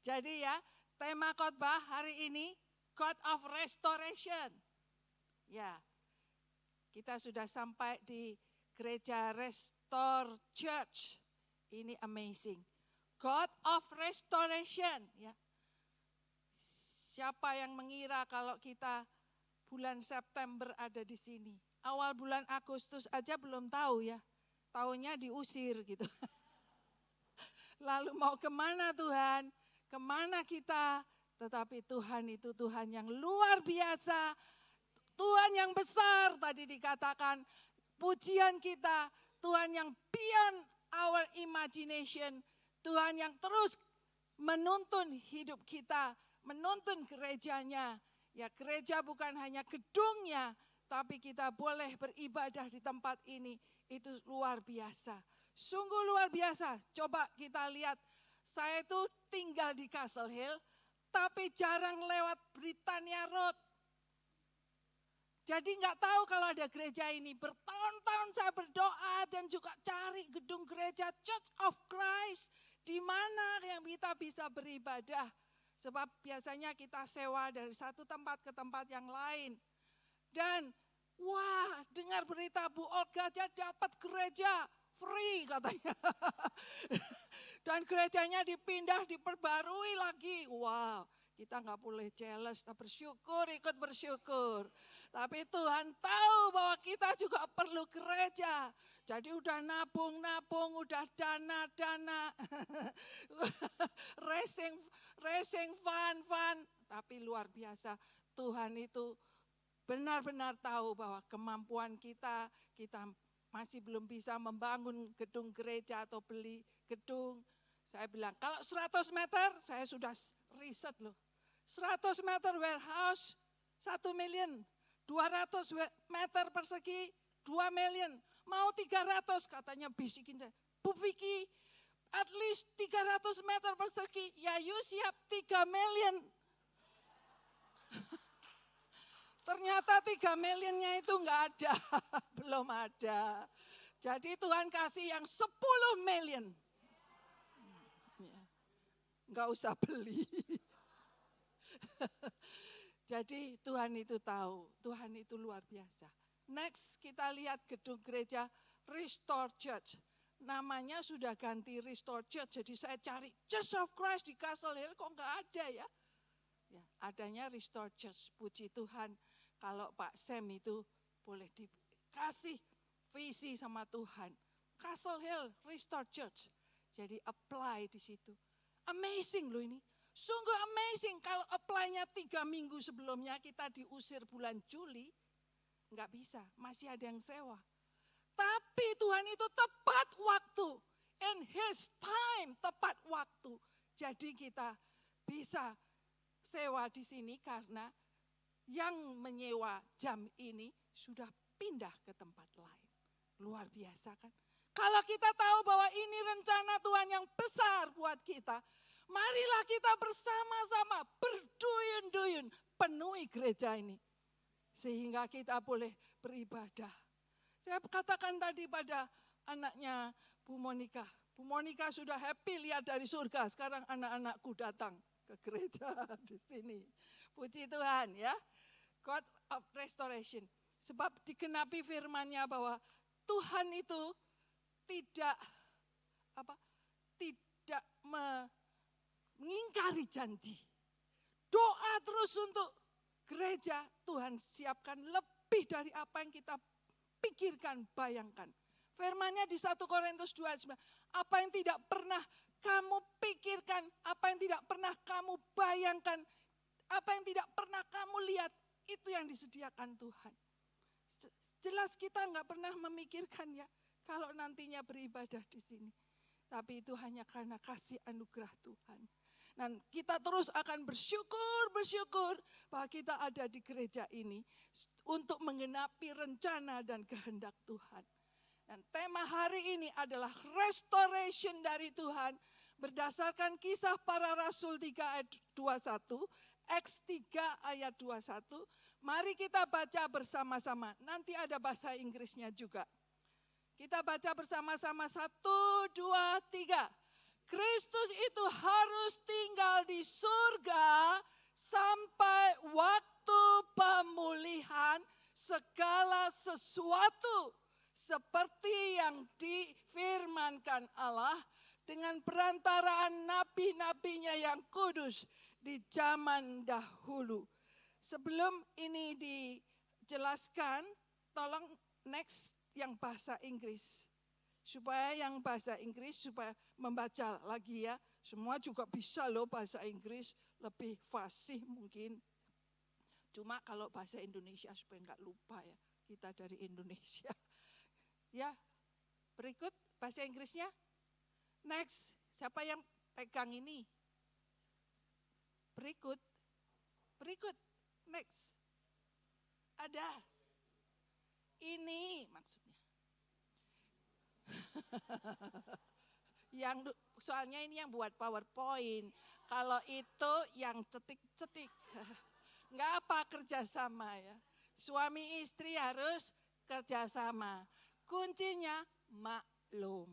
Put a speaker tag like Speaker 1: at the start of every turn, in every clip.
Speaker 1: Jadi ya, tema khotbah hari ini God of Restoration. Ya, kita sudah sampai di gereja Restore Church. Ini amazing. God of Restoration. Ya. Siapa yang mengira kalau kita bulan September ada di sini? Awal bulan Agustus aja belum tahu ya. Taunya diusir gitu. Lalu mau kemana Tuhan? Kemana kita? Tetapi Tuhan itu Tuhan yang luar biasa. Tuhan yang besar tadi dikatakan. Pujian kita, Tuhan yang beyond our imagination. Tuhan yang terus menuntun hidup kita, menuntun gerejanya. Ya gereja bukan hanya gedungnya, tapi kita boleh beribadah di tempat ini. Itu luar biasa. Sungguh luar biasa. Coba kita lihat. Saya itu tinggal di Castle Hill, tapi jarang lewat Britannia Road. Jadi nggak tahu kalau ada gereja ini. Bertahun-tahun saya berdoa dan juga cari gedung gereja Church of Christ. Di mana yang kita bisa beribadah. Sebab biasanya kita sewa dari satu tempat ke tempat yang lain. Dan wah dengar berita Bu Olga aja dapat gereja free katanya. Dan gerejanya dipindah, diperbarui lagi. Wow, kita nggak boleh jealous, kita bersyukur, ikut bersyukur. Tapi Tuhan tahu bahwa kita juga perlu gereja. Jadi udah nabung, udah dana, racing fund. Tapi luar biasa, Tuhan itu benar-benar tahu bahwa kemampuan kita masih belum bisa membangun gedung gereja atau beli gedung. Saya bilang, kalau 100 meter, saya sudah riset loh. 100 meter warehouse, 1 million. 200 meter persegi, 2 million. Mau 300, katanya bisikin saya. Bu Vicky, at least 300 meter persegi, ya you siap 3 million. Ternyata 3 millionnya itu enggak ada, belum ada. Jadi Tuhan kasih yang 10 million. Enggak usah beli. Jadi Tuhan itu tahu, Tuhan itu luar biasa. Next kita lihat gedung gereja Restore Church. Namanya sudah ganti Restore Church, jadi saya cari Church of Christ di Castle Hill kok enggak ada ya. Ya, adanya Restore Church, puji Tuhan. Kalau Pak Sam itu boleh dikasih visi sama Tuhan. Castle Hill Restore Church. Jadi apply di situ. Amazing loh ini. Sungguh amazing kalau apply-nya 3 minggu sebelumnya kita diusir bulan Juli. Enggak bisa, masih ada yang sewa. Tapi Tuhan itu tepat waktu. In His time, tepat waktu. Jadi kita bisa sewa di sini karena yang menyewa jam ini sudah pindah ke tempat lain. Luar biasa kan? Kalau kita tahu bahwa ini rencana Tuhan yang besar buat kita, marilah kita bersama-sama berduyun-duyun penuhi gereja ini. Sehingga kita boleh beribadah. Saya katakan tadi pada anaknya Bu Monica. Bu Monica sudah happy lihat dari surga. Sekarang anak-anakku datang ke gereja di sini. Puji Tuhan ya. God of Restoration. Sebab digenapi firman-Nya bahwa Tuhan itu tidak mengingkari janji. Doa terus untuk gereja, Tuhan siapkan lebih dari apa yang kita pikirkan, bayangkan. Firman-Nya di 1 Korintus 2:9, apa yang tidak pernah kamu pikirkan, apa yang tidak pernah kamu bayangkan, apa yang tidak pernah kamu lihat, itu yang disediakan Tuhan. Jelas kita nggak pernah memikirkan ya, kalau nantinya beribadah di sini. Tapi itu hanya karena kasih anugerah Tuhan. Dan kita terus akan bersyukur bahwa kita ada di gereja ini untuk menggenapi rencana dan kehendak Tuhan. Dan tema hari ini adalah restoration dari Tuhan berdasarkan Kisah Para Rasul 3 ayat 21, Acts 3 ayat 21. Mari kita baca bersama-sama. Nanti ada bahasa Inggrisnya juga. Kita baca bersama-sama 1, 2, 3. Kristus itu harus tinggal di di surga sampai waktu pemulihan segala sesuatu seperti yang difirmankan Allah dengan perantaraan nabi-nabinya yang kudus di zaman dahulu. Sebelum ini dijelaskan, tolong next yang bahasa Inggris. Supaya yang bahasa Inggris, supaya membaca lagi ya. Semua juga bisa loh bahasa Inggris, lebih fasih mungkin. Cuma kalau bahasa Indonesia supaya enggak lupa ya, kita dari Indonesia. Ya, berikut bahasa Inggrisnya. Next, siapa yang pegang ini? Berikut, next. Ada. Ini maksudnya. Yang soalnya ini yang buat PowerPoint. Kalau itu yang cetik-cetik. Enggak apa kerjasama ya. Suami istri harus kerjasama. Kuncinya maklum.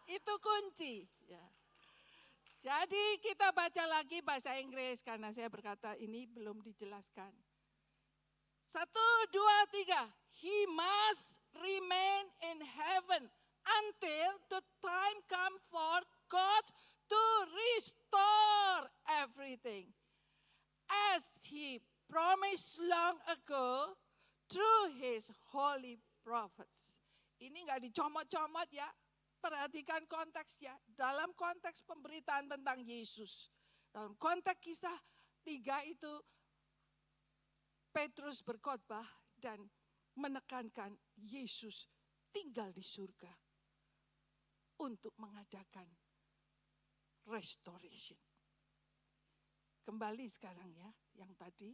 Speaker 1: Itu kunci. Ya. Jadi kita baca lagi bahasa Inggris karena saya berkata ini belum dijelaskan. 1, 2, 3. He must remain in heaven until the time come for God to restore everything. As he promised long ago through his holy prophets. Ini enggak dicomot-comot ya. Perhatikan konteksnya. Dalam konteks pemberitaan tentang Yesus. Dalam konteks kisah 3 itu Petrus berkhotbah dan menekankan Yesus tinggal di surga untuk mengadakan restoration. Kembali sekarang ya, yang tadi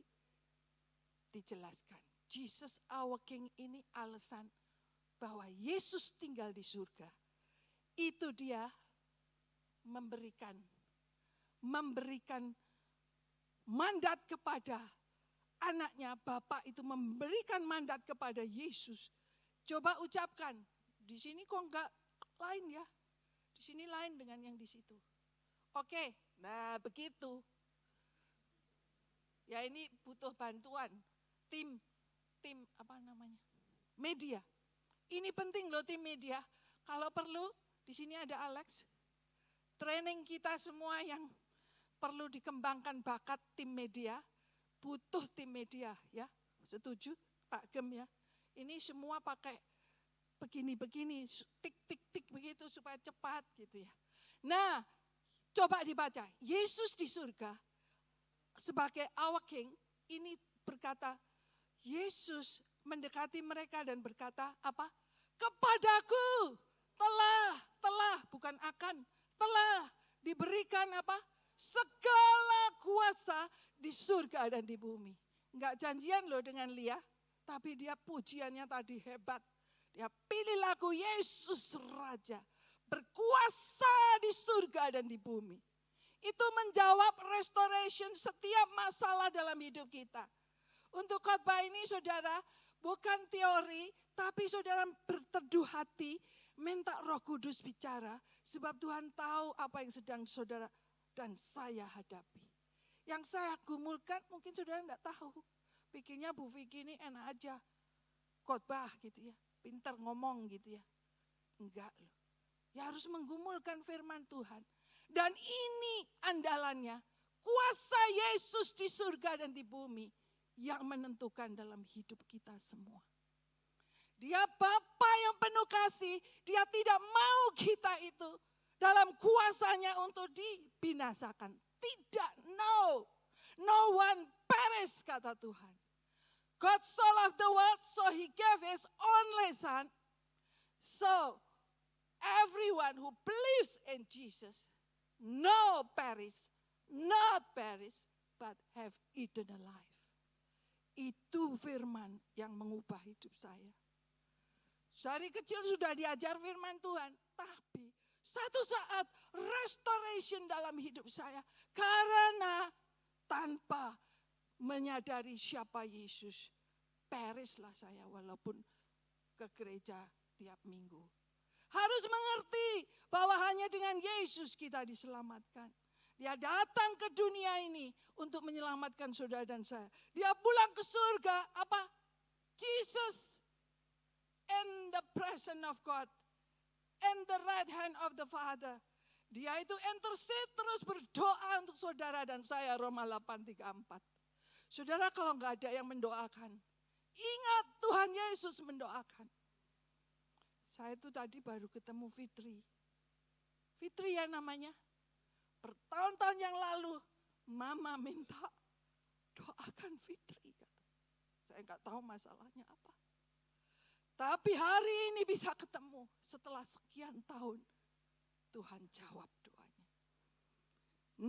Speaker 1: dijelaskan. Jesus our King ini alasan bahwa Yesus tinggal di surga. Itu dia memberikan mandat kepada anaknya, Bapak itu memberikan mandat kepada Yesus. Coba ucapkan, di sini kok enggak lain ya? Di sini lain dengan yang di situ. Oke, nah begitu. Ya ini butuh bantuan, tim apa namanya? Media. Ini penting loh tim media. Kalau perlu, di sini ada Alex. Training kita semua yang perlu dikembangkan bakat tim media. Butuh tim media ya, setuju Pak Gem ya. Ini semua pakai begini-begini, tik-tik-tik begitu supaya cepat gitu ya. Nah, coba dibaca, Yesus di surga sebagai our King, ini berkata, Yesus mendekati mereka dan berkata apa? Kepadaku telah, bukan akan, telah diberikan apa? Segala kuasa di surga dan di bumi. Enggak janjian loh dengan Lia, tapi dia pujiannya tadi hebat. Dia pilih lagu Yesus Raja, berkuasa di surga dan di bumi. Itu menjawab restoration setiap masalah dalam hidup kita. Untuk khotbah ini saudara, bukan teori, tapi saudara berteduh hati, minta Roh Kudus bicara, sebab Tuhan tahu apa yang sedang saudara dan saya hadapi. Yang saya gumulkan mungkin saudara enggak tahu. Pikirnya Bu Vicky ini enak aja. Khotbah gitu ya. Pintar ngomong gitu ya. Enggak loh. Ya harus menggumulkan firman Tuhan. Dan ini andalannya. Kuasa Yesus di surga dan di bumi. Yang menentukan dalam hidup kita semua. Dia Bapa yang penuh kasih. Dia tidak mau kita itu dalam kuasanya untuk dibinasakan. Tidak, no. No one perish, kata Tuhan. God so loved the world, so he gave his only son. So, everyone who believes in Jesus, no perish, not perish, but have eternal life. Itu firman yang mengubah hidup saya. Dari kecil sudah diajar firman Tuhan, tapi satu saat restoration dalam hidup saya. Karena tanpa menyadari siapa Yesus, perishlah saya walaupun ke gereja tiap minggu. Harus mengerti bahwa hanya dengan Yesus kita diselamatkan. Dia datang ke dunia ini untuk menyelamatkan saudara dan saya. Dia pulang ke surga, apa? Jesus in the presence of God, and the right hand of the Father. Dia itu intercede terus berdoa untuk saudara dan saya, Roma 8:34. Saudara, kalau nggak ada yang mendoakan, ingat Tuhan Yesus mendoakan. Saya itu tadi baru ketemu Fitri. Fitri ya namanya. Bertahun-tahun yang lalu, Mama minta doakan Fitri. Saya nggak tahu masalahnya apa. Tapi hari ini bisa ketemu setelah sekian tahun. Tuhan jawab doanya.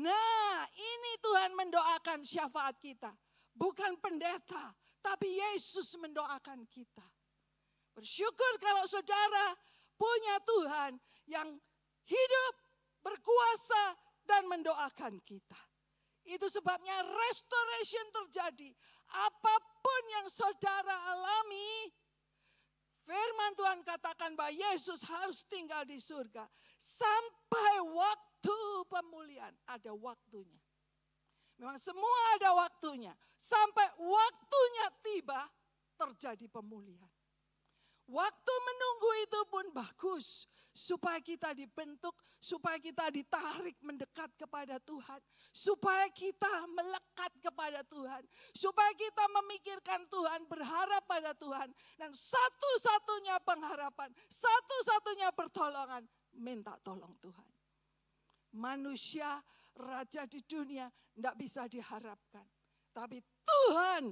Speaker 1: Nah, ini Tuhan mendoakan syafaat kita. Bukan pendeta, tapi Yesus mendoakan kita. Bersyukur kalau saudara punya Tuhan yang hidup, berkuasa, dan mendoakan kita. Itu sebabnya restoration terjadi. Apapun yang saudara alami, firman Tuhan katakan bahwa Yesus harus tinggal di surga. Sampai waktu pemulihan, ada waktunya. Memang semua ada waktunya. Sampai waktunya tiba, terjadi pemulihan. Waktu menunggu itu pun bagus. Supaya kita dibentuk, supaya kita ditarik mendekat kepada Tuhan. Supaya kita melekat kepada Tuhan. Supaya kita memikirkan Tuhan, berharap pada Tuhan. Dan satu-satunya pengharapan, satu-satunya pertolongan, minta tolong Tuhan. Manusia, raja di dunia, tidak bisa diharapkan. Tapi Tuhan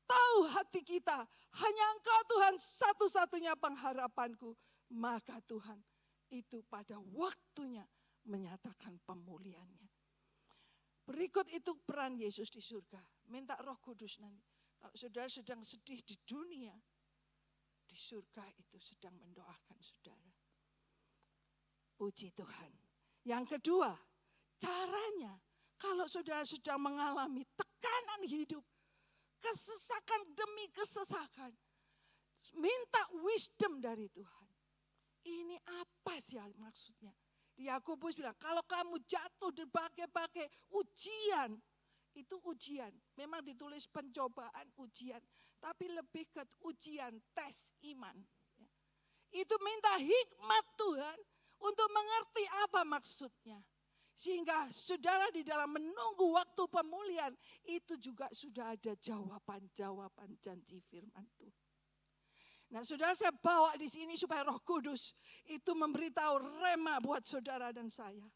Speaker 1: tahu hati kita. Hanya Engkau Tuhan satu-satunya pengharapanku. Maka Tuhan itu pada waktunya menyatakan pemulihannya. Berikut itu peran Yesus di surga. Minta Roh Kudus nanti. Kalau saudara sedang sedih di dunia, di surga itu sedang mendoakan saudara. Puji Tuhan. Yang kedua, caranya kalau saudara sedang mengalami tekanan hidup, kesesakan demi kesesakan, minta wisdom dari Tuhan. Ini apa sih maksudnya? Yakobus bilang, kalau kamu jatuh di berbagai ujian, itu ujian. Memang ditulis pencobaan ujian, tapi lebih ke ujian tes iman. Itu minta hikmat Tuhan untuk mengerti apa maksudnya. Sehingga saudara di dalam menunggu waktu pemulihan, itu juga sudah ada jawaban-jawaban janji firman Tuhan. Nah, saudara, saya bawa di sini supaya Roh Kudus itu memberitahu rema buat saudara dan saya.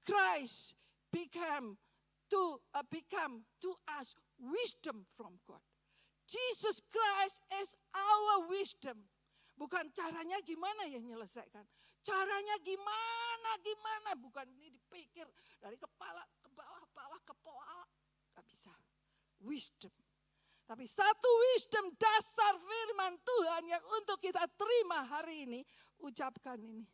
Speaker 1: Christ become to us wisdom from God. Jesus Christ is our wisdom. Bukan caranya gimana ya menyelesaikan. Caranya gimana. Bukan ini dipikir dari kepala ke bawah, bawah ke kepala. Gak bisa. Wisdom. Tapi satu wisdom dasar firman Tuhan yang untuk kita terima hari ini, ucapkan ini.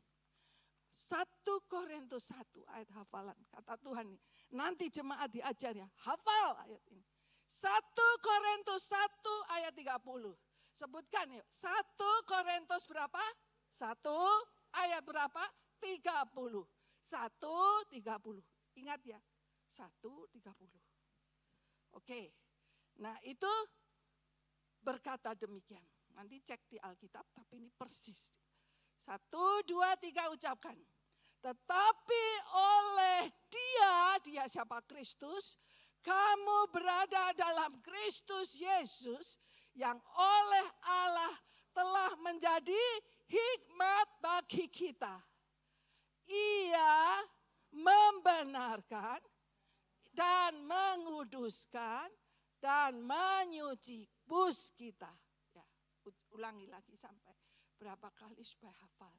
Speaker 1: 1 Korintus 1 ayat hafalan, kata Tuhan ini. Nanti jemaat diajar ya, hafal ayat ini. 1 Korintus 1 ayat 30. Sebutkan yuk, 1 Korintus berapa? 1 ayat berapa? 30. 1:30. Ingat ya, 1:30. Oke. Nah itu berkata demikian. Nanti cek di Alkitab, tapi ini persis. 1, 2, 3 ucapkan. Tetapi oleh dia siapa? Kristus. Kamu berada dalam Kristus Yesus yang oleh Allah telah menjadi hikmat bagi kita. Ia membenarkan dan menguduskan dan menyuci bus kita. Ya, ulangi lagi sampai berapa kali supaya hafal.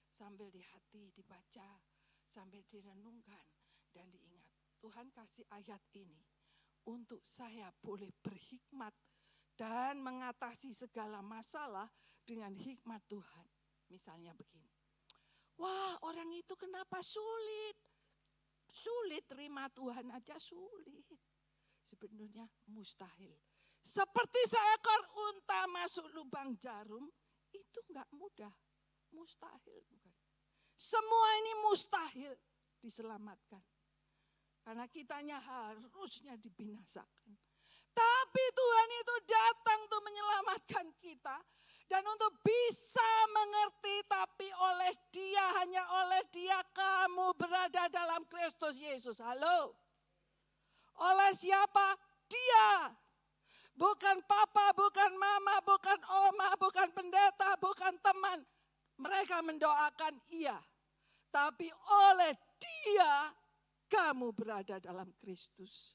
Speaker 1: Sambil di hati dibaca, sambil direnungkan dan diingat. Tuhan kasih ayat ini untuk saya boleh berhikmat dan mengatasi segala masalah dengan hikmat Tuhan. Misalnya begini. Wah, orang itu kenapa sulit? Sulit terima Tuhan aja sulit. Sebenarnya mustahil. Seperti seekor unta masuk lubang jarum, itu enggak mudah. Mustahil bukan. Semua ini mustahil diselamatkan. Karena kitanya harusnya dibinasakan. Tapi Tuhan itu datang untuk menyelamatkan kita. Dan untuk bisa mengerti, tapi hanya oleh Dia kamu berada dalam Kristus Yesus. Halo. Oleh siapa? Dia. Bukan papa, bukan mama, bukan oma, bukan pendeta, bukan teman. Mereka mendoakan iya. Tapi oleh Dia kamu berada dalam Kristus.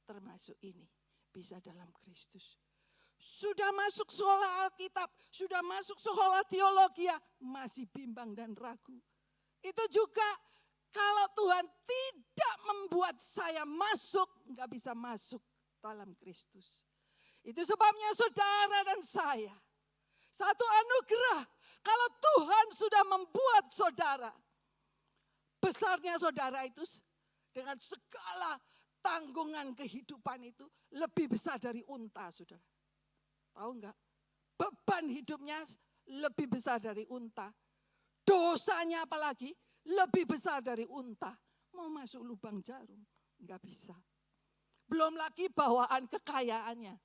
Speaker 1: Termasuk ini. Bisa dalam Kristus. Sudah masuk sekolah Alkitab, sudah masuk sekolah teologi, masih bimbang dan ragu. Itu juga kalau Tuhan tidak membuat saya masuk, nggak bisa masuk dalam Kristus. Itu sebabnya saudara dan saya, satu anugerah kalau Tuhan sudah membuat saudara. Besarnya saudara itu dengan segala tanggungan kehidupan itu lebih besar dari unta, saudara. Tahu enggak? Beban hidupnya lebih besar dari unta. Dosanya apalagi lebih besar dari unta. Mau masuk lubang jarum, enggak bisa. Belum lagi bawaan kekayaannya.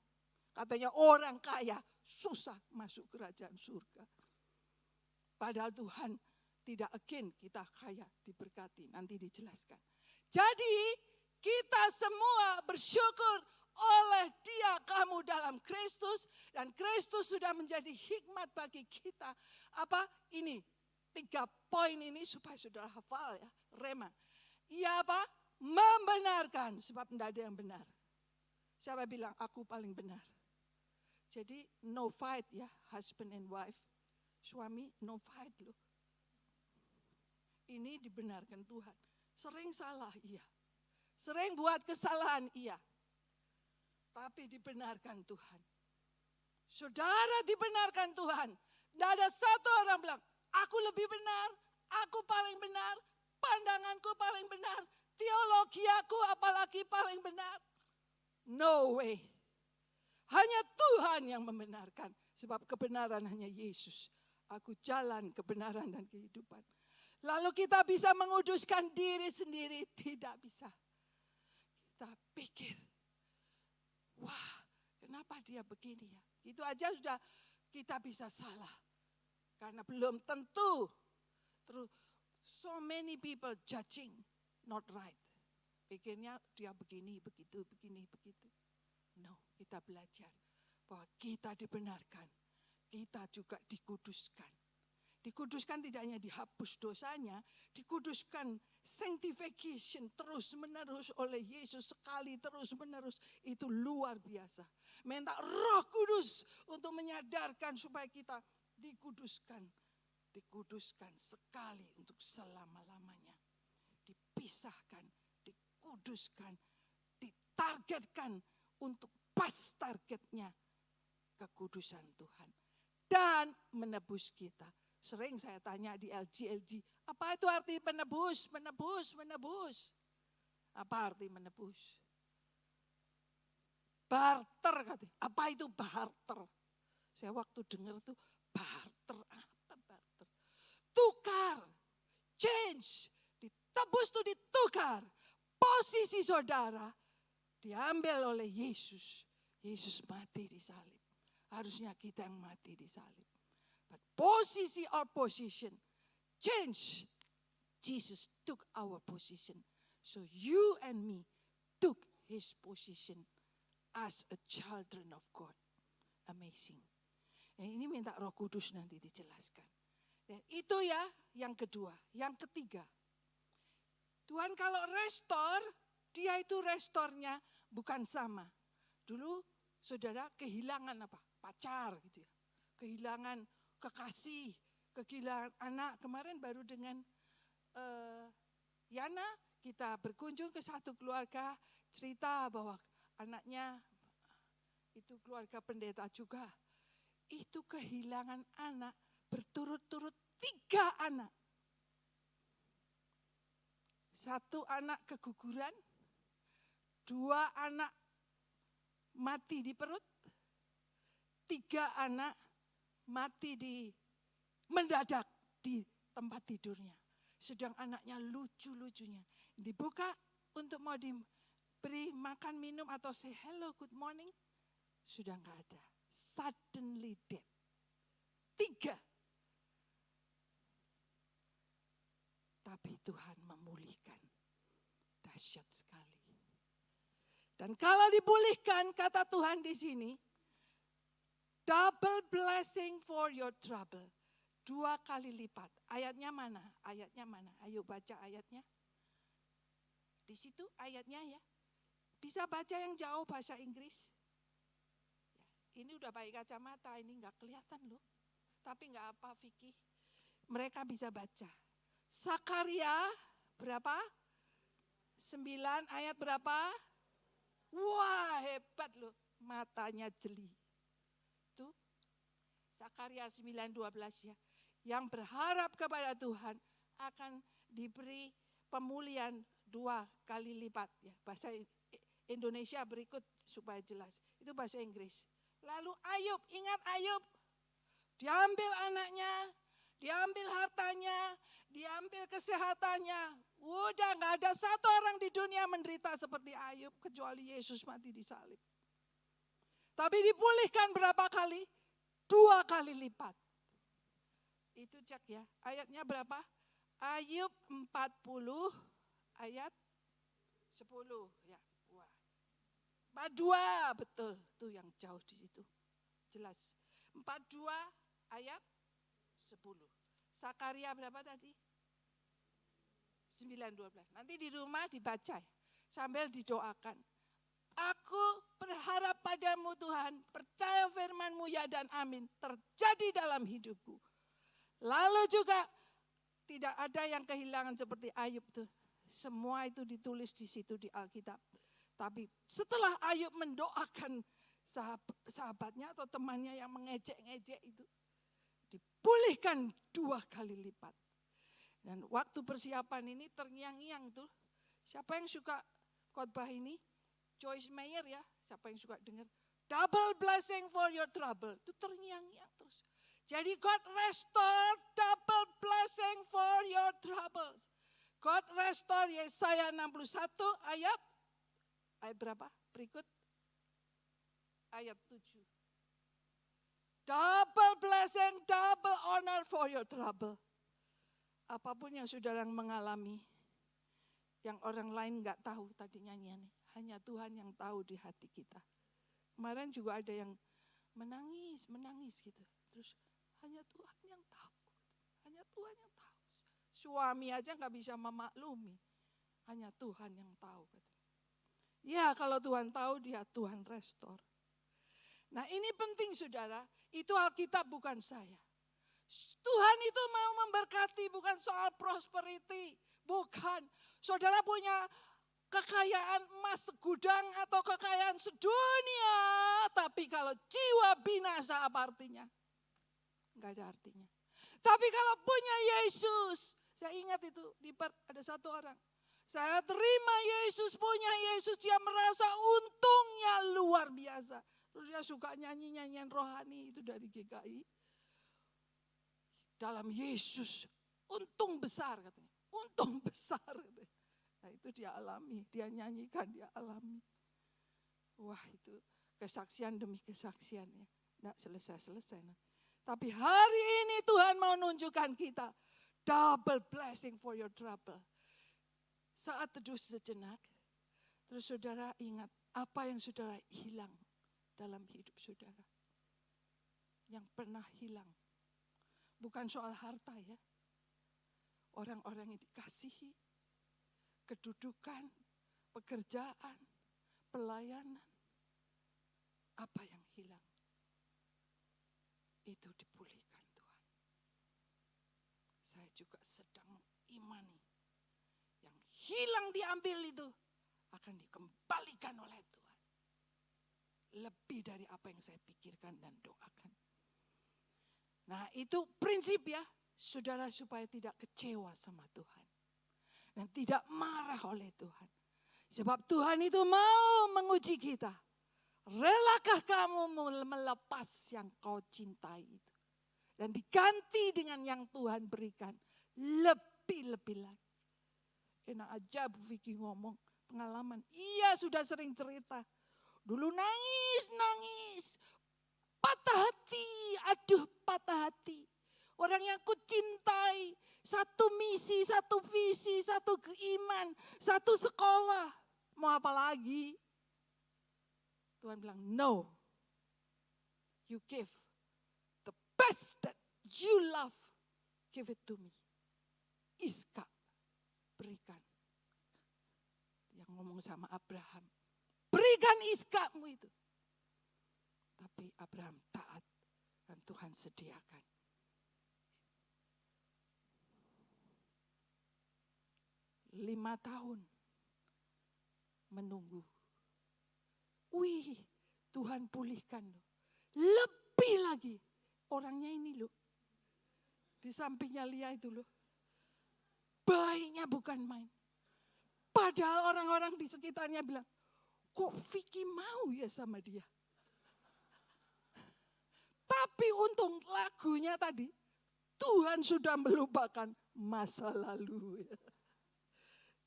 Speaker 1: Katanya orang kaya susah masuk kerajaan surga. Padahal Tuhan tidak again kita kaya diberkati. Nanti dijelaskan. Jadi kita semua bersyukur oleh Dia kamu dalam Kristus. Dan Kristus sudah menjadi hikmat bagi kita. Apa? Ini 3 poin ini supaya saudara hafal ya. Rema. Ia apa? Membenarkan. Sebab tidak ada yang benar. Siapa bilang aku paling benar? Jadi no fight ya. Husband and wife. Suami no fight loh. Ini dibenarkan Tuhan. Sering salah iya. Sering buat kesalahan iya. Tapi dibenarkan Tuhan. Saudara dibenarkan Tuhan. Tidak ada satu orang bilang, aku lebih benar, aku paling benar, pandanganku paling benar, teologi aku apalagi paling benar. No way. Hanya Tuhan yang membenarkan. Sebab kebenaran hanya Yesus. Aku jalan kebenaran dan kehidupan. Lalu kita bisa menguduskan diri sendiri. Tidak bisa. Kita pikir. Wah, kenapa dia begini ya? Itu aja sudah kita bisa salah. Karena belum tentu. Terus so many people judging not right. Pikirnya dia begini, begitu, begini, begitu. No, kita belajar bahwa kita dibenarkan. Kita juga dikuduskan. Dikuduskan tidak hanya dihapus dosanya, dikuduskan sanctification terus menerus oleh Yesus sekali terus menerus. Itu luar biasa. Minta Roh Kudus untuk menyadarkan supaya kita dikuduskan. Dikuduskan sekali untuk selama-lamanya. Dipisahkan, dikuduskan, ditargetkan untuk pas targetnya kekudusan Tuhan. Dan menebus kita. Sering saya tanya di LG, apa itu arti menebus, menebus, menebus? Apa arti menebus? Barter katanya. Apa itu barter? Saya waktu dengar itu barter, apa barter? Tukar, change, ditebus itu ditukar. Posisi saudara diambil oleh Yesus. Yesus mati di salib. Harusnya kita yang mati di salib. But posisi our position change. Jesus took our position. So you and me took his position as a children of God. Amazing. Ini minta Roh Kudus nanti dijelaskan. Dan itu ya yang kedua. Yang ketiga. Tuhan kalau restore, dia itu restornya bukan sama. Dulu saudara kehilangan apa? Pacar gitu ya. Kehilangan kekasih, kehilangan anak. Kemarin baru dengan Yana kita berkunjung ke satu keluarga, cerita bahwa anaknya itu keluarga pendeta juga. Itu kehilangan anak berturut-turut 3 anak. 1 anak keguguran, 2 anak mati di perut, 3 anak mati mendadak di tempat tidurnya. Sedang anaknya lucu-lucunya. Dibuka untuk mau diberi makan, minum, atau say hello, good morning, sudah enggak ada. Suddenly dead. 3. Tapi Tuhan memulihkan. Dahsyat sekali. Dan kalau dipulihkan, kata Tuhan di sini, double blessing for your trouble. 2 kali lipat. Ayatnya mana? Ayatnya mana? Ayo baca ayatnya. Di situ ayatnya ya. Bisa baca yang jauh bahasa Inggris. Ya, ini udah pakai kacamata, ini enggak kelihatan loh. Tapi enggak apa Vicky. Mereka bisa baca. Sakaria berapa? 9 ayat berapa? Wah, hebat loh, matanya jeli. Tuh, Sakaria 9:12 ya. Yang berharap kepada Tuhan akan diberi pemulihan 2 kali lipat ya. Bahasa Indonesia berikut supaya jelas. Itu bahasa Inggris. Lalu Ayub, ingat Ayub. Diambil anaknya, diambil hartanya, diambil kesehatannya. Udah gak ada satu orang di dunia menderita seperti Ayub kecuali Yesus mati di salib. Tapi dipulihkan berapa kali? 2 kali lipat. Itu cek ya. Ayatnya berapa? Ayub 40 ayat 10 ya. Wah. 42 betul. Tuh yang jauh di situ. Jelas. 42 ayat 10. Sakaria berapa tadi? 9:12. Nanti di rumah dibaca ya, sambil didoakan. Aku berharap padamu Tuhan, percaya firman-Mu ya dan amin, terjadi dalam hidupku. Lalu juga tidak ada yang kehilangan seperti Ayub tuh. Semua itu ditulis di situ di Alkitab. Tapi setelah Ayub mendoakan sahabatnya atau temannya yang mengejek-ngejek itu, dipulihkan 2 kali lipat. Dan waktu persiapan ini terngiang-ngiang tuh. Siapa yang suka khotbah ini? Joyce Meyer ya. Siapa yang suka dengar? Double blessing for your trouble. Itu terngiang-ngiang terus. Jadi God restore double blessing for your troubles. God restore Yesaya 61 ayat berapa? Berikut. Ayat 7. Double blessing, double honor for your trouble. Apapun yang saudara mengalami, yang orang lain enggak tahu tadi nyanyiannya. Hanya Tuhan yang tahu di hati kita. Kemarin juga ada yang menangis gitu. Terus hanya Tuhan yang tahu. Hanya Tuhan yang tahu. Suami aja enggak bisa memaklumi. Hanya Tuhan yang tahu. Ya kalau Tuhan tahu, dia Tuhan restore. Nah ini penting saudara, itu Alkitab bukan saya. Tuhan itu mau memberkati, bukan soal prosperity. Bukan. Saudara punya kekayaan emas segudang atau kekayaan sedunia. Tapi kalau jiwa binasa apa artinya? Enggak ada artinya. Tapi kalau punya Yesus. Saya ingat itu di ada satu orang. Saya terima Yesus, punya Yesus. Dia merasa untungnya luar biasa. Terus dia suka nyanyi-nyanyian rohani itu dari GKI. Dalam Yesus, untung besar katanya. Untung besar katanya. Nah itu dia alami, dia nyanyikan, dia alami. Wah itu kesaksian demi kesaksian ya. Nggak selesai-selesai. Tapi hari ini Tuhan mau nunjukkan kita. Double blessing for your trouble. Saat teduh sejenak, terus saudara ingat apa yang saudara hilang dalam hidup saudara. Yang pernah hilang. Bukan soal harta ya. Orang-orang yang dikasihi, kedudukan, pekerjaan, pelayanan. Apa yang hilang? Itu dipulihkan Tuhan. Saya juga sedang mengimani. Yang hilang diambil itu akan dikembalikan oleh Tuhan. Lebih dari apa yang saya pikirkan dan doakan. Nah itu prinsip ya, saudara supaya tidak kecewa sama Tuhan. Dan tidak marah oleh Tuhan. Sebab Tuhan itu mau menguji kita. Relakah kamu melepas yang kau cintai itu. Dan diganti dengan yang Tuhan berikan. Lebih-lebih lagi. Enak aja Bu Vicky ngomong, pengalaman. Ia sudah sering cerita. Dulu nangis. Patah hati, aduh patah hati. Orang yang kucintai, satu misi, satu visi, satu keiman, satu sekolah. Mau apa lagi? Tuhan bilang, no. You give the best that you love. Give it to me. Iska, berikan. Yang ngomong sama Abraham. Berikan Iskamu itu. Tapi Abraham taat dan Tuhan sediakan. Lima tahun menunggu. Wih, Tuhan pulihkan loh. Lebih lagi. Orangnya ini loh. Di sampingnya Lia itu loh. Baiknya bukan main. Padahal orang-orang di sekitarnya bilang, kok Vicky mau ya sama dia? Tapi untung lagunya tadi, Tuhan sudah melupakan masa lalu.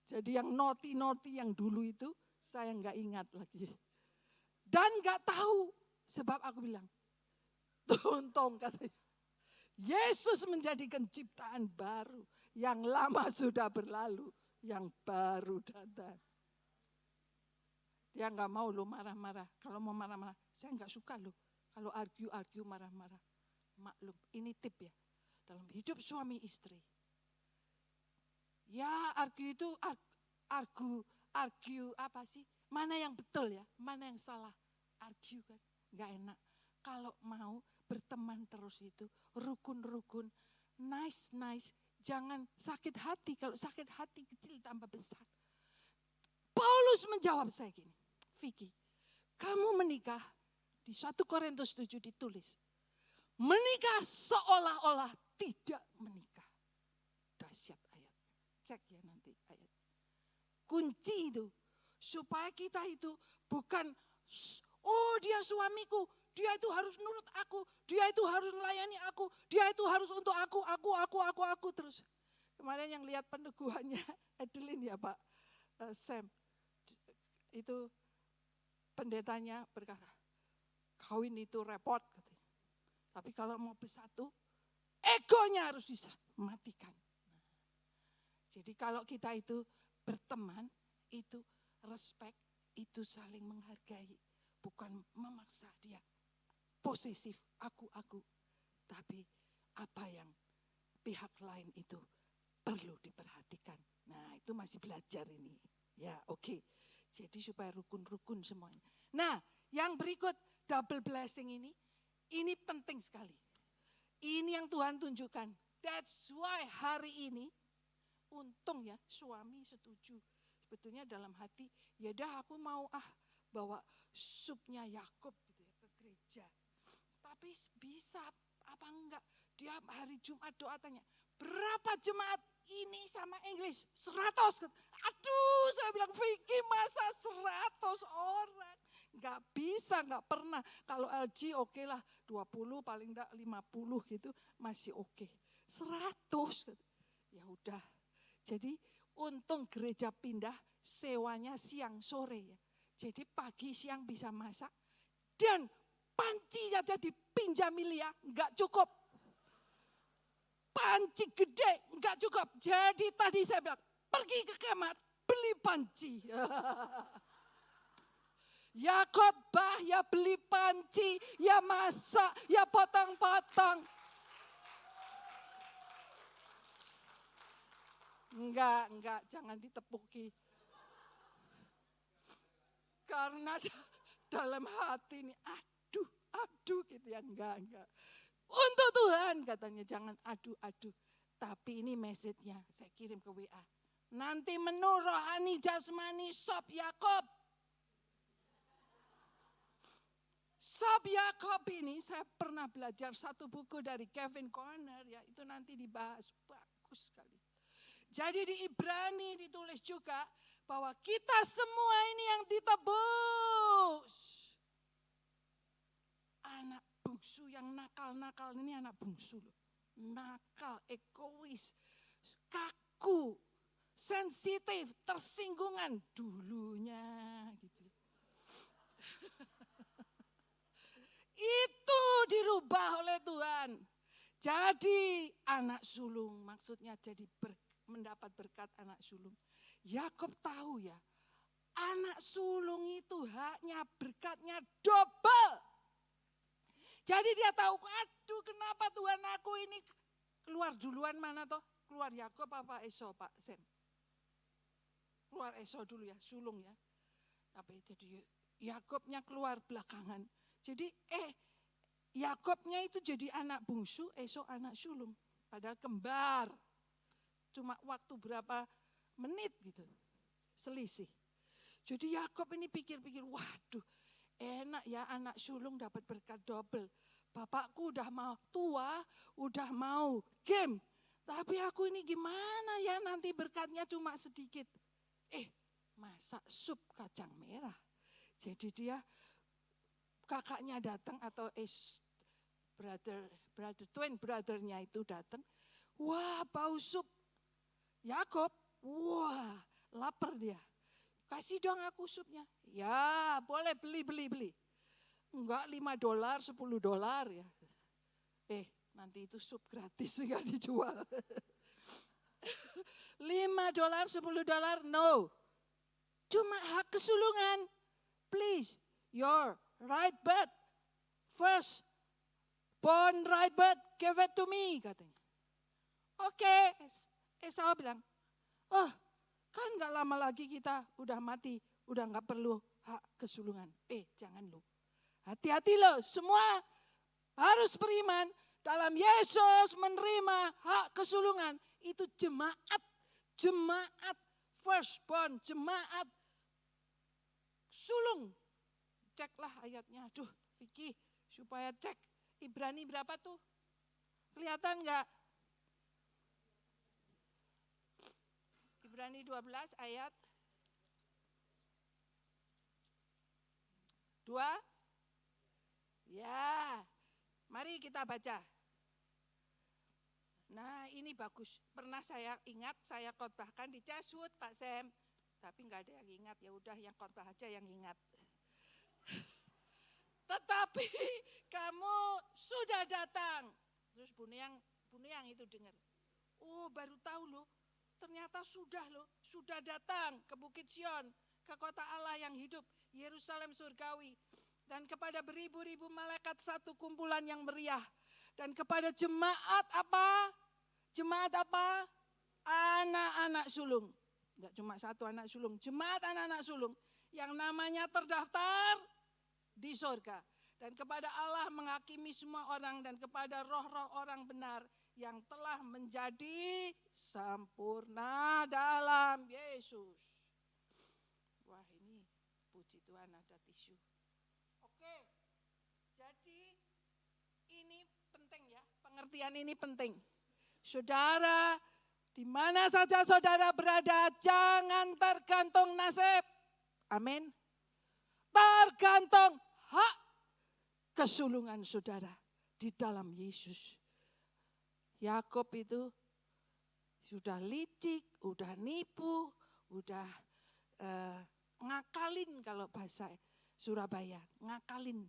Speaker 1: Jadi yang noti-noti yang dulu itu, saya nggak ingat lagi. Dan nggak tahu, sebab aku bilang, untung katanya. Yesus menjadikan ciptaan baru, yang lama sudah berlalu, yang baru datang. Dia nggak mau lo marah-marah. Kalau mau marah-marah, saya nggak suka lo. Kalau argue marah-marah. Maklum, ini tip ya. Dalam hidup suami istri. Ya argue itu argue apa sih? Mana yang betul ya? Mana yang salah? Argue kan, nggak enak. Kalau mau berteman terus itu, rukun-rukun, nice. Jangan sakit hati. Kalau sakit hati kecil tambah besar. Paulus menjawab saya gini, Vicky, kamu menikah, di 1 Korintus 7 ditulis, menikah seolah-olah tidak menikah. Dahsyat ayat. Cek ya nanti ayat. Kunci itu, supaya kita itu bukan, oh dia suamiku, dia itu harus nurut aku, dia itu harus melayani aku, dia itu harus untuk aku terus. Kemarin yang lihat peneguhannya Adeline ya Pak Sam, itu pendetanya berkata, kawin itu repot. Tapi kalau mau bersatu, egonya harus dimatikan. Jadi kalau kita itu berteman, itu respect, itu saling menghargai. Bukan memaksa dia posesif, aku. Tapi apa yang pihak lain itu perlu diperhatikan. Nah itu masih belajar ini. Ya oke. Jadi supaya rukun-rukun semuanya. Nah yang berikut double blessing ini penting sekali. Ini yang Tuhan tunjukkan. That's why hari ini, untung ya suami setuju. Sebetulnya dalam hati, ya dah aku mau bawa supnya Yakub gitu ya ke gereja. Tapi bisa apa enggak? Dia hari Jumat doa tanya, berapa jemaat ini sama English? 100. Aduh saya bilang, Vicky masa 100 orang? Enggak bisa, enggak pernah. Kalau LG oke lah 20 paling enggak 50 gitu masih oke. 100. Ya udah. Jadi untung gereja pindah sewanya siang sore ya. Jadi pagi siang bisa masak dan panci aja dipinjami Lia enggak cukup. Panci gede enggak cukup. Jadi tadi saya bilang pergi ke kamar beli panci. Ya khotbah, ya beli panci, ya masak, ya potong-potong. Enggak, jangan ditepuki. Karena dalam hati ini, aduh gitu ya, enggak. Untuk Tuhan katanya jangan adu. Tapi ini message-nya saya kirim ke WA. Nanti menu rohani jasmani sop Yakub. Sop Yakub ini saya pernah belajar satu buku dari Kevin Conner ya, itu nanti dibahas, bagus sekali. Jadi di Ibrani ditulis juga bahwa kita semua ini yang ditebus. Anak bungsu yang nakal-nakal ini anak bungsu loh. Nakal, egois, kaku. sensitif, tersinggungan dulunya gitu. Itu dirubah oleh Tuhan. Jadi anak sulung, maksudnya jadi mendapat berkat anak sulung. Yakob tahu ya, anak sulung itu haknya, berkatnya double. Jadi dia tahu, aduh kenapa Tuhan aku ini keluar duluan mana toh? Keluar Yakob apa Esau Pak Sem? Keluar Esau dulu ya, sulung ya. Tapi jadi Yakobnya keluar belakangan. Jadi Yakobnya itu jadi anak bungsu, Esau anak sulung. Padahal kembar. Cuma waktu berapa menit gitu. Selisih. Jadi Yakob ini pikir-pikir, waduh enak ya anak sulung dapat berkat double. Bapakku udah mau tua, udah mau game. Tapi aku ini gimana ya nanti berkatnya cuma sedikit. Masak sup kacang merah. Jadi dia kakaknya datang atau twin brother-nya itu datang. Wah bau sup. Yakob, wah lapar dia. Kasih dong aku supnya. Ya boleh beli. Enggak $5, $10 ya. Nanti itu sup gratis enggak dijual. $5, $10, no. Cuma hak kesulungan. Please, your right bird, first born right bird, give it to me, katanya. Oke, Esau bilang, kan gak lama lagi kita udah mati, udah gak perlu hak kesulungan. Jangan lo, hati-hati lo, semua harus beriman dalam Yesus menerima hak kesulungan. Itu jemaat firstborn, jemaat sulung. Ceklah ayatnya, aduh Vicky supaya cek. Ibrani berapa tuh? Kelihatan gak? Ibrani 12 ayat 2. Ya, mari kita baca. Nah ini bagus, pernah saya ingat saya khotbahkan di Jesuit Pak Sem. Tapi nggak ada yang ingat, ya udah yang khotbah aja yang ingat. Tetapi kamu sudah datang. Terus Buniyang itu dengar. Oh baru tahu loh, ternyata sudah datang ke Bukit Sion, ke kota Allah yang hidup, Yerusalem surgawi. Dan kepada beribu-ribu malaikat satu kumpulan yang meriah. Dan kepada jemaat apa? Jemaat apa? Anak-anak sulung. Enggak cuma satu anak sulung, jemaat anak-anak sulung yang namanya terdaftar di sorga. Dan kepada Allah menghakimi semua orang dan kepada roh-roh orang benar yang telah menjadi sempurna dalam Yesus. Wah ini puji Tuhan ada tisu. Oke, jadi ini penting ya, pengertian ini penting. Saudara, di mana saja saudara berada, jangan tergantung nasib. Amin. Tergantung hak kesulungan saudara di dalam Yesus. Yakob itu sudah licik, udah nipu, udah ngakalin kalau bahasa Surabaya, ngakalin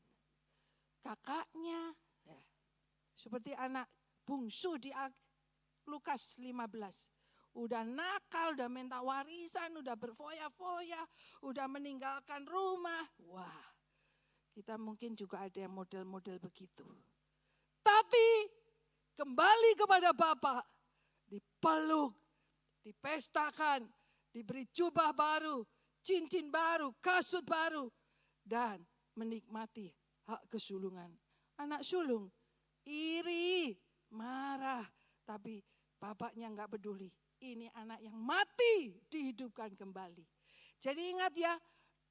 Speaker 1: kakaknya. Ya. Seperti anak bungsu di Lukas 15. Udah nakal, udah minta warisan, udah berfoya-foya, udah meninggalkan rumah. Wah, kita mungkin juga ada yang model-model begitu. Tapi kembali kepada Bapa, dipeluk, dipestakan, diberi jubah baru, cincin baru, kasut baru, dan menikmati hak kesulungan. Anak sulung iri, marah, tapi bapaknya enggak peduli. Ini anak yang mati dihidupkan kembali. Jadi ingat ya,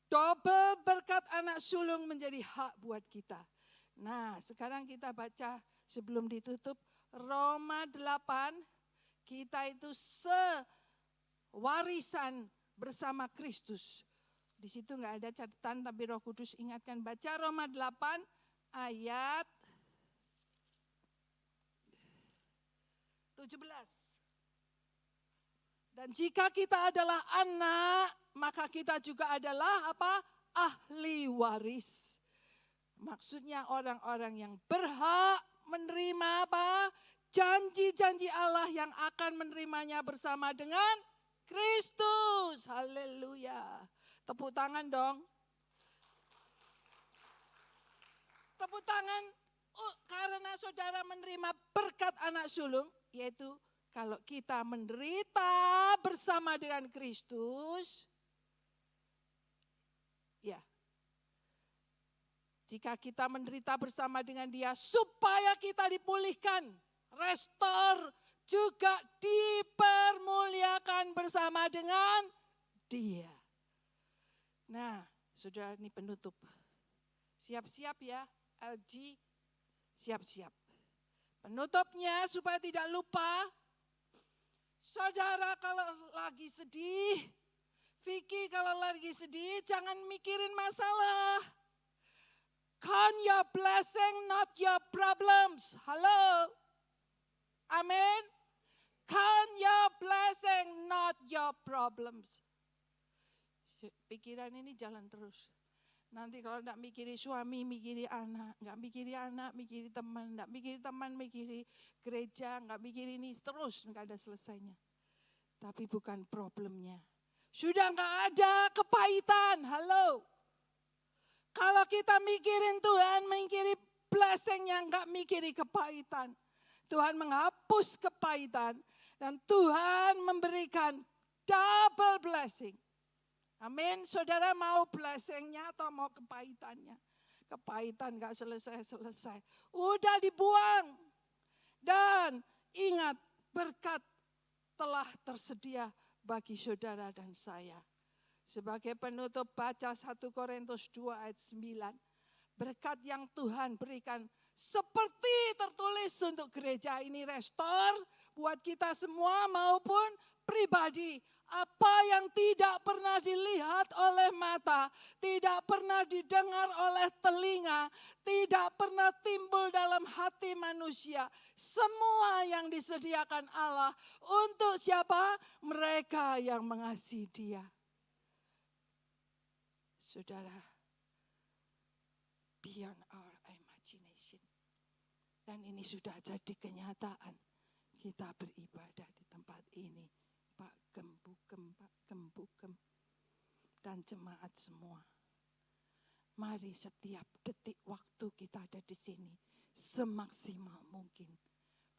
Speaker 1: double berkat anak sulung menjadi hak buat kita. Nah, sekarang kita baca sebelum ditutup Roma 8, kita itu sewarisan bersama Kristus. Di situ enggak ada catatan tapi Roh Kudus ingatkan, baca Roma 8 ayat 17. Dan jika kita adalah anak, maka kita juga adalah apa? Ahli waris. Maksudnya orang-orang yang berhak menerima apa? Janji-janji Allah yang akan menerimanya bersama dengan Kristus. Haleluya. Tepuk tangan dong. Tepuk tangan karena saudara menerima berkat anak sulung, yaitu kalau kita menderita bersama dengan Kristus, ya. Jika kita menderita bersama dengan Dia supaya kita dipulihkan, restore, juga dipermuliakan bersama dengan Dia. Nah, saudara, ini penutup. Siap-siap ya, LG, siap-siap. Penutupnya supaya tidak lupa, saudara kalau lagi sedih, Vicky kalau lagi sedih, jangan mikirin masalah. Count your blessing, not your problems. Halo? Amin? Count your blessing, not your problems. Pikiran ini jalan terus. Nanti kalau enggak mikiri suami, mikiri anak. Enggak mikiri anak, mikiri teman. Enggak mikiri teman, mikiri gereja. Enggak mikiri ini, terus enggak ada selesainya. Tapi bukan problemnya. Sudah enggak ada kepahitan. Halo? Kalau kita mikirin Tuhan, mikiri blessing-nya, enggak mikiri kepahitan. Tuhan menghapus kepahitan dan Tuhan memberikan double blessing. Amin. Saudara mau blessing-nya atau mau kepahitannya? Kepahitan enggak selesai-selesai. Udah dibuang. Dan ingat, berkat telah tersedia bagi saudara dan saya. Sebagai penutup, baca 1 Korintus 2 ayat 9. Berkat yang Tuhan berikan seperti tertulis untuk gereja ini restore buat kita semua maupun pribadi. Apa yang tidak pernah dilihat oleh mata, tidak pernah didengar oleh telinga, tidak pernah timbul dalam hati manusia. Semua yang disediakan Allah untuk siapa? Mereka yang mengasihi Dia. Saudara, beyond our imagination. Dan ini sudah jadi kenyataan. Kita beribadah di tempat ini. Pak Gembukem, dan jemaat semua. Mari setiap detik waktu kita ada di sini, semaksimal mungkin.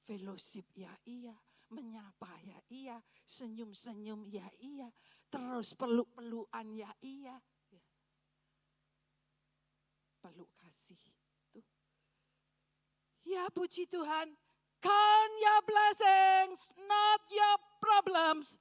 Speaker 1: Fellowship ya iya, menyapa ya iya, senyum-senyum ya iya, terus peluk-pelukan ya iya. Peluk kasih. Tuh. Ya puji Tuhan. Count your blessings, not your problems.